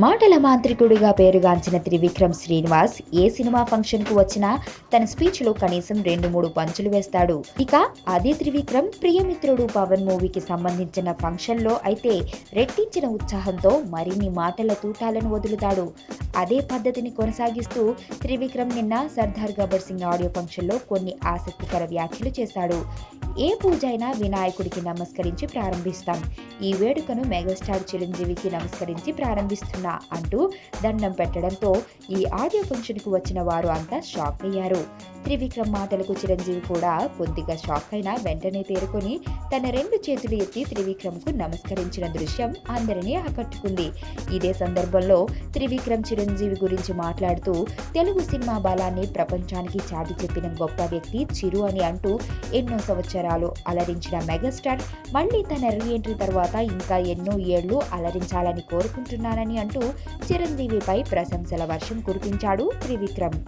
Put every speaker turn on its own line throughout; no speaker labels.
మాటల మాంత్రికుడిగా పేరుగాంచిన త్రివిక్రమ్ శ్రీనివాస్ ఏ cinema function కు వచ్చినా తన స్పీచ్ లో కనీసం 2-3 పంచులు వేస్తాడు. ఇక అదే త్రివిక్రమ్ ప్రియమిత్రుడు పవన్ మూవీకి సంబంధించిన ఫంక్షన్ లో అయితే రెట్టించిన ఉత్సాహంతో మరిన్ని మాటల తూటాలను వదులుతాడు. అదే పద్ధతిని కొనసాగిస్తూ త్రివిక్రమ్ నిన్న సర్దార్ గబ్బర్ సింగ్ ఆడియో ఫంక్షన్ లో కొన్ని ఆసక్తికర వ్యాఖ్యలు చేశాడు. ఏ పూజ అయినా వినాయకుడికి నమస్కరించి ప్రారంభిస్తాం. ఈ వేడుకను మెగాస్టార్ చిరంజీవికి నమస్కరించి ప్రారంభిస్తున్నా అంటూ దండం పెట్టడంతో ఈ ఆడియో ఫంక్షన్ కు వచ్చిన వారు అంతా షాక్ అయ్యారు. త్రివిక్రమ్ మాటలకు చిరంజీవి కూడా కొద్దిగా షాక్ అయినా వెంటనే తేరుకొని తన 2 చేతులు ఎత్తి త్రివిక్రమ్ కు నమస్కరించిన దృశ్యం అందరినీ ఆకట్టుకుంది. ఇదే సందర్భంలో త్రివిక్రమ్ చిరంజీవి గురించి మాట్లాడుతూ తెలుగు సినిమా బలాన్ని ప్రపంచానికి చాటి చెప్పిన గొప్ప వ్యక్తి చిరు అని అంటూ ఎన్నో సంవత్సరాలు అలరించిన మెగాస్టార్ మళ్ళీ తన రీఎంట్రీ తర్వాత ఇంకా ఎన్నో ఏళ్లు అలరించాలని కోరుకుంటున్నానని అంటూ చిరంజీవిపై ప్రశంసల వర్షం కురిపించాడు త్రివిక్రమ్.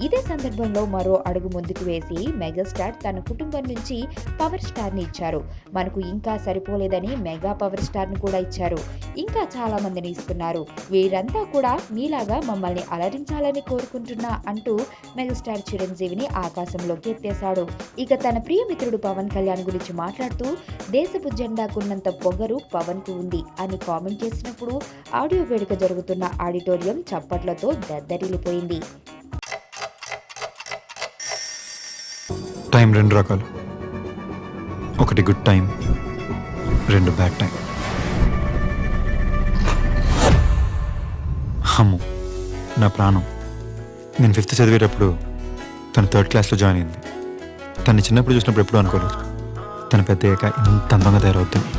ఇదే సందర్భంలో మరో అడుగు ముందుకు వేసి మెగాస్టార్ తన కుటుంబం నుంచి పవర్ స్టార్ ని ఇచ్చారు. మనకు ఇంకా సరిపోలేదని మెగా పవర్ స్టార్ ని కూడా ఇచ్చారు. ఇంకా చాలా మందిని ఇస్తున్నారు. వీరంతా కూడా మీలాగా మమ్మల్ని అలరించాలని కోరుకుంటున్నా అంటూ మెగాస్టార్ చిరంజీవిని ఆకాశంలోకి ఎత్తేశాడు. ఇక తన ప్రియమిత్రుడు పవన్ కళ్యాణ్ గురించి మాట్లాడుతూ దేశపు జెండాకున్నంత పొగరు పవన్ కు ఉంది అని కామెంట్ చేసినప్పుడు ఆడియో వేడుక జరుగుతున్న ఆడిటోరియం చప్పట్లతో దద్దరిల్లిపోయింది.
టైం 2 రకాలు. ఒకటి గుడ్ టైం, 2 బ్యాడ్ టైం. అమ్ము నా ప్రాణం. నేను 5th చదివేటప్పుడు తను 3rd క్లాస్లో జాయిన్ అయింది. తను చిన్నప్పుడు చూసినప్పుడు ఎప్పుడూ అనుకోలేదు తను పెద్ద అయ్యాక ఇంత అందంగా తయారవుతుంది.